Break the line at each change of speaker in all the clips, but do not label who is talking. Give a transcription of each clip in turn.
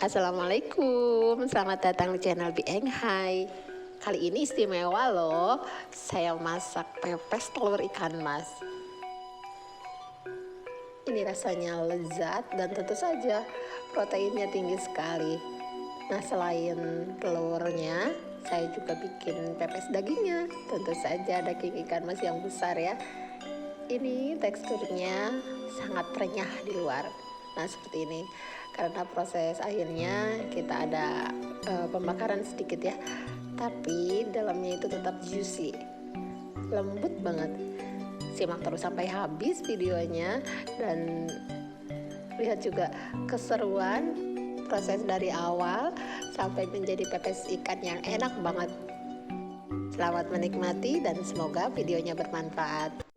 Assalamualaikum, selamat datang di channel Bieng Hai. Kali ini istimewa loh, saya masak pepes telur ikan mas. Ini rasanya lezat dan tentu saja proteinnya tinggi sekali. Nah, selain telurnya, saya juga bikin pepes dagingnya. Tentu saja daging ikan mas yang besar ya. Ini teksturnya sangat renyah di luar. Nah, seperti ini. Karena proses akhirnya kita ada pembakaran sedikit ya. Tapi dalamnya itu tetap juicy. Lembut banget. Simak terus sampai habis videonya dan lihat juga keseruan proses dari awal sampai menjadi pepes ikan yang enak banget. Selamat menikmati dan semoga videonya bermanfaat.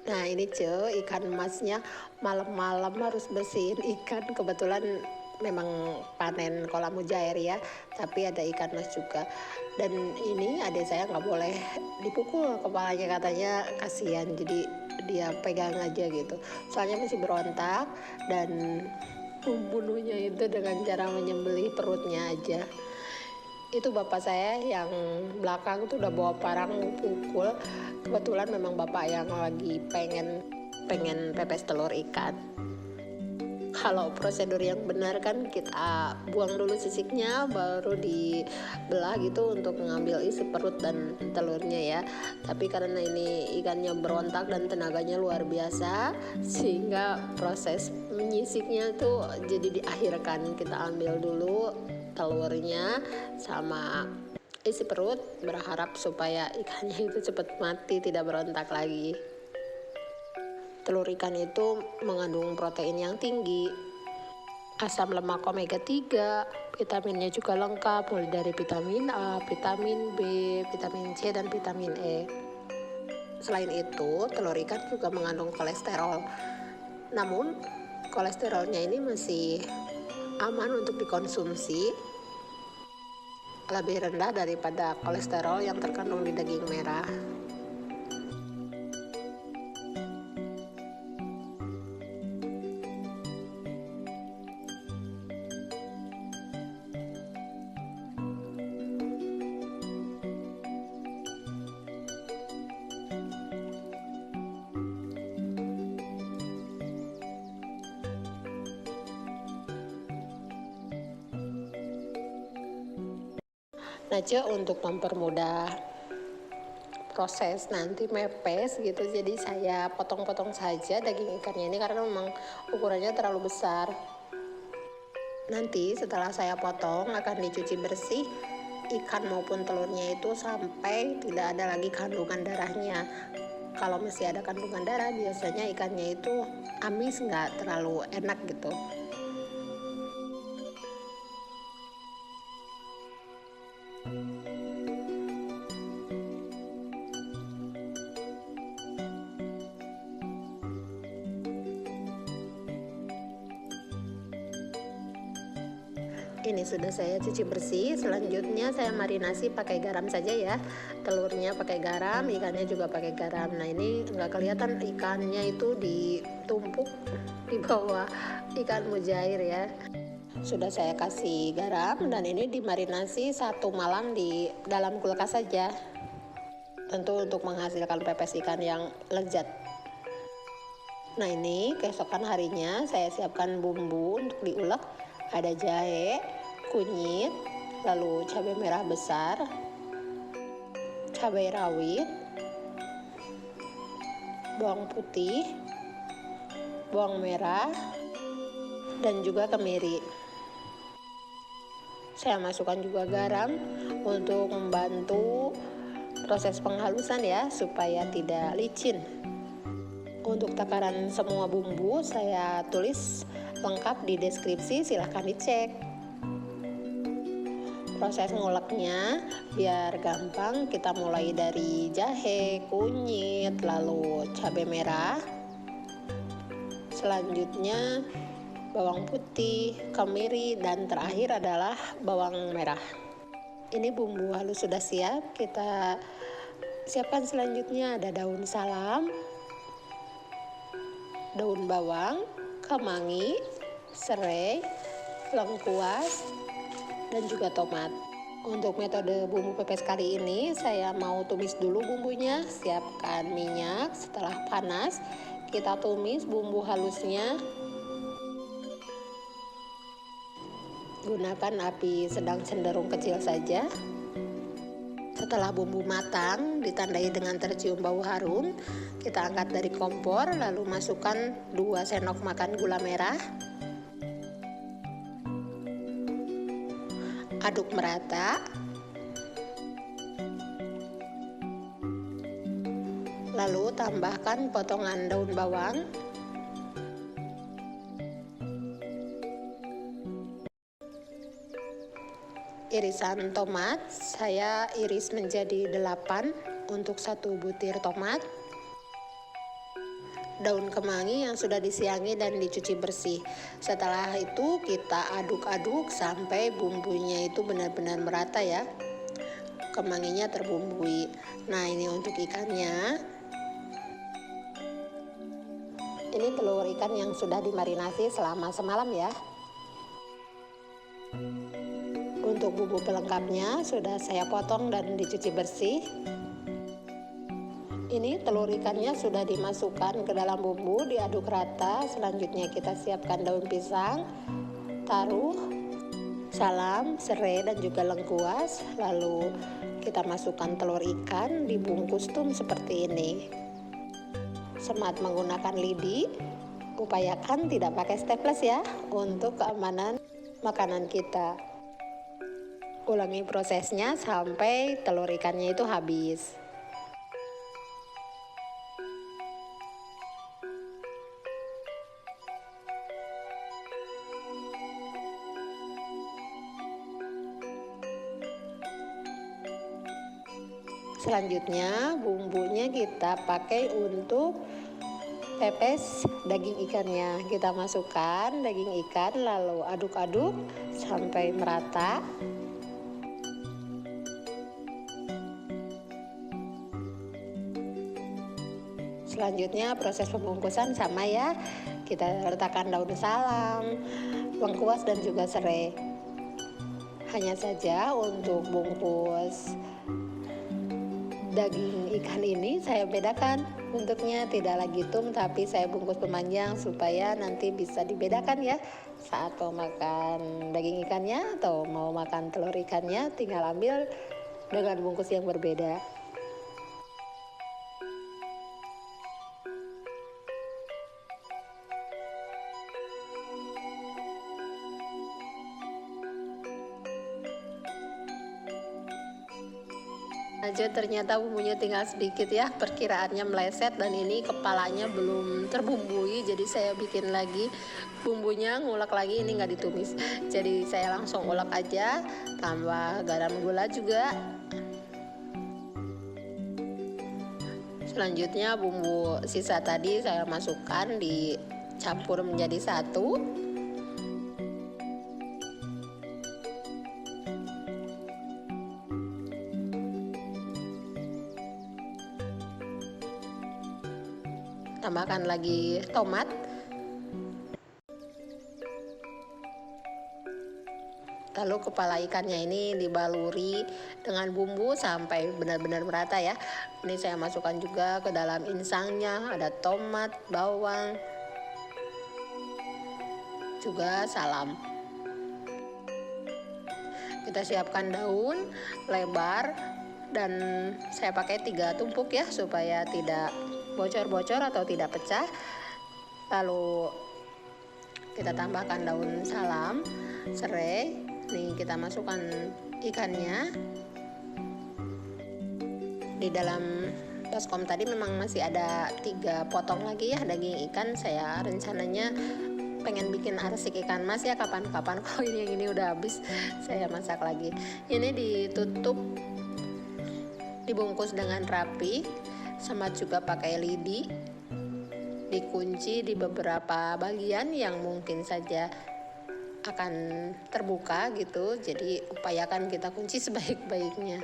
Nah ini cuy, ikan emasnya malam-malam harus bersihin ikan. Kebetulan memang panen kolam mujair ya, tapi ada ikan mas juga. Dan ini adik saya nggak boleh dipukul kepalanya, katanya kasihan, jadi dia pegang aja gitu. Soalnya masih berontak dan membunuhnya itu dengan cara menyembelih perutnya aja. Itu bapak saya yang belakang tuh udah bawa parang pukul. Kebetulan memang bapak yang lagi pengen pepes telur ikan. Kalau prosedur yang benar kan kita buang dulu sisiknya, baru dibelah gitu untuk mengambil isi perut dan telurnya ya. Tapi karena ini ikannya berontak dan tenaganya luar biasa, sehingga proses menyisiknya tuh jadi diakhirkan. Kita ambil dulu telurnya sama isi perut, berharap supaya ikannya itu cepat mati, tidak berontak lagi. Telur ikan itu mengandung protein yang tinggi, asam lemak omega 3, vitaminnya juga lengkap, mulai dari vitamin A, vitamin B, vitamin C, dan vitamin E. Selain itu, telur ikan juga mengandung kolesterol. Namun, kolesterolnya ini masih aman untuk dikonsumsi, lebih rendah daripada kolesterol yang terkandung di daging merah. Nah, untuk mempermudah proses nanti mepes gitu, jadi saya potong-potong saja daging ikannya ini karena memang ukurannya terlalu besar. Nanti setelah saya potong akan dicuci bersih ikan maupun telurnya itu sampai tidak ada lagi kandungan darahnya. Kalau masih ada kandungan darah, biasanya ikannya itu amis, nggak terlalu enak gitu. Ini sudah saya cuci bersih. Selanjutnya saya marinasi pakai garam saja ya. Telurnya pakai garam, ikannya juga pakai garam. Nah ini nggak kelihatan ikannya itu ditumpuk di bawah ikan mujair ya. Sudah saya kasih garam dan ini dimarinasi 1 malam di dalam kulkas saja. Tentu untuk menghasilkan pepes ikan yang lezat. Nah ini keesokan harinya saya siapkan bumbu untuk diulek. Ada jahe, kunyit, lalu cabai merah besar, cabai rawit, bawang putih, bawang merah, dan juga kemiri. Saya masukkan juga garam untuk membantu proses penghalusan ya, supaya tidak licin. Untuk takaran semua bumbu saya tulis lengkap di deskripsi, silahkan dicek. Proses nguleknya biar gampang, kita mulai dari jahe, kunyit, lalu cabai merah, selanjutnya bawang putih, kemiri, dan terakhir adalah bawang merah. Ini bumbu halus sudah siap, kita Siapkan selanjutnya ada daun salam, daun bawang, kemangi, serai, lengkuas, dan juga tomat. Untuk metode bumbu pepes kali ini saya mau tumis dulu bumbunya. Siapkan minyak, setelah panas kita tumis bumbu halusnya. Gunakan api sedang cenderung kecil saja. Setelah bumbu matang ditandai dengan tercium bau harum, kita angkat dari kompor lalu masukkan 2 sendok makan gula merah. Aduk merata. Lalu tambahkan potongan daun bawang. Irisan tomat, saya iris menjadi 8 untuk 1 butir tomat. Daun kemangi yang sudah disiangi dan dicuci bersih. Setelah itu kita aduk-aduk sampai bumbunya itu benar-benar merata ya. Kemanginya terbumbui. Nah, ini untuk ikannya. Ini telur ikan yang sudah dimarinasi selama semalam ya. Untuk bumbu pelengkapnya sudah saya potong dan dicuci bersih. Ini telur ikannya sudah dimasukkan ke dalam bumbu, diaduk rata. Selanjutnya kita siapkan daun pisang, taruh, salam, serai dan juga lengkuas. Lalu kita masukkan telur ikan, dibungkus seperti ini. Semat menggunakan lidi, upayakan tidak pakai staples ya untuk keamanan makanan kita. Ulangi prosesnya sampai telur ikannya itu habis. Selanjutnya bumbunya kita pakai untuk pepes daging ikannya. Kita masukkan daging ikan lalu aduk-aduk sampai merata. Selanjutnya proses pembungkusan sama ya. Kita letakkan daun salam, lengkuas dan juga serai. Hanya saja untuk bungkus daging ikan ini saya bedakan bentuknya, tidak lagi tum tapi saya bungkus pemanjang supaya nanti bisa dibedakan ya saat mau makan daging ikannya atau mau makan telur ikannya, tinggal ambil dengan bungkus yang berbeda. Aja ternyata bumbunya tinggal sedikit ya, perkiraannya meleset dan ini kepalanya belum terbumbui, jadi saya bikin lagi bumbunya, ngulek lagi, ini nggak ditumis, jadi saya langsung ulek aja, tambah garam gula juga. Selanjutnya bumbu sisa tadi saya masukkan, dicampur menjadi satu. Tambahkan lagi tomat. Lalu kepala ikannya ini dibaluri dengan bumbu sampai benar-benar merata ya. Ini saya masukkan juga ke dalam insangnya, ada tomat, bawang, juga salam. Kita siapkan daun lebar dan saya pakai 3 tumpuk ya supaya tidak bocor-bocor atau tidak pecah. Lalu kita tambahkan daun salam, serai. Nih kita masukkan ikannya. Di dalam baskom tadi memang masih ada 3 potong lagi ya daging ikan. Saya rencananya pengen bikin arsik ikan mas ya kapan-kapan. Kalau ini udah habis saya masak lagi. Ini ditutup, dibungkus dengan rapi. Semat juga pakai lidi, dikunci di beberapa bagian yang mungkin saja akan terbuka gitu, jadi upayakan kita kunci sebaik-baiknya.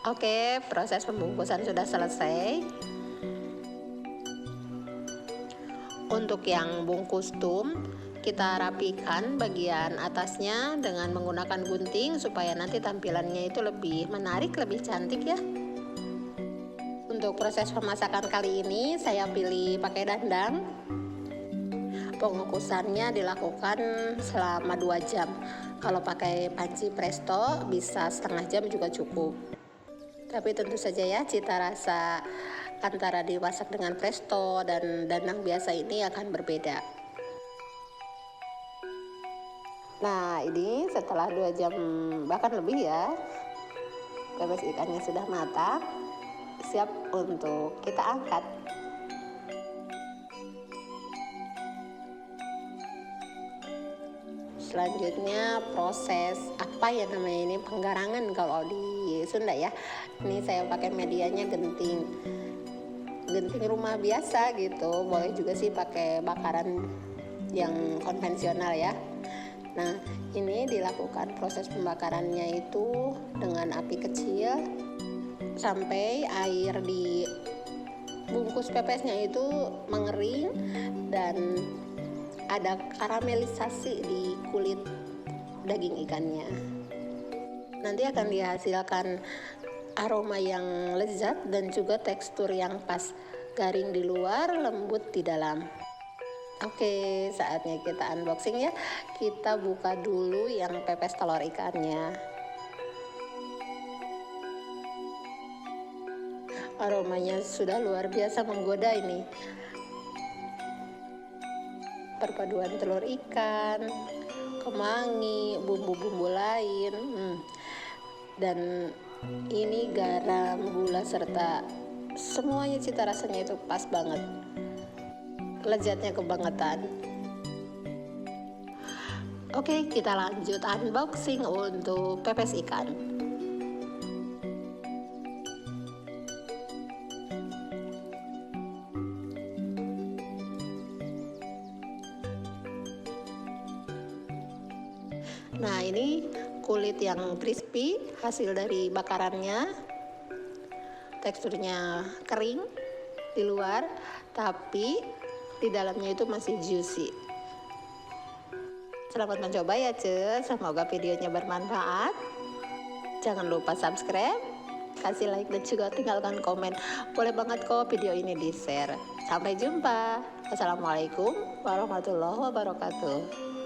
Oke, proses pembungkusan sudah selesai. Untuk yang bungkus tum, kita rapikan bagian atasnya dengan menggunakan gunting supaya nanti tampilannya itu lebih menarik, lebih cantik ya. Untuk proses pemasakan kali ini saya pilih pakai dandang. Pengukusannya dilakukan selama 2 jam. Kalau pakai panci presto bisa setengah jam juga cukup. Tapi tentu saja ya, cita rasa antara dimasak dengan presto dan dandang biasa ini akan berbeda. Nah, ini setelah 2 jam bahkan lebih ya, pepes ikannya sudah matang, siap untuk kita angkat. Selanjutnya proses apa ya namanya ini, penggarangan kalau di Sunda ya. Ini saya pakai medianya genting rumah biasa gitu, boleh juga sih pakai bakaran yang konvensional ya. Nah, ini dilakukan proses pembakarannya itu dengan api kecil sampai air di bungkus pepesnya itu mengering dan ada karamelisasi di kulit daging ikannya. Nanti akan dihasilkan aroma yang lezat dan juga tekstur yang pas, garing di luar, lembut di dalam. Oke, saatnya kita unboxing ya. Kita buka dulu yang pepes telur ikannya. Aromanya sudah luar biasa menggoda ini. Perpaduan telur ikan, kemangi, bumbu-bumbu lain. Dan ini garam, gula, serta semuanya cita rasanya itu pas banget. Lezatnya kebangetan. Oke, kita lanjut unboxing untuk pepes ikan. Nah, ini kulit yang crispy hasil dari bakarannya. Teksturnya kering di luar, tapi di dalamnya itu masih juicy. Selamat mencoba ya Ce, semoga videonya bermanfaat. Jangan lupa subscribe, kasih like dan juga tinggalkan komen. Boleh banget kok video ini di share. Sampai jumpa. Wassalamualaikum warahmatullahi wabarakatuh.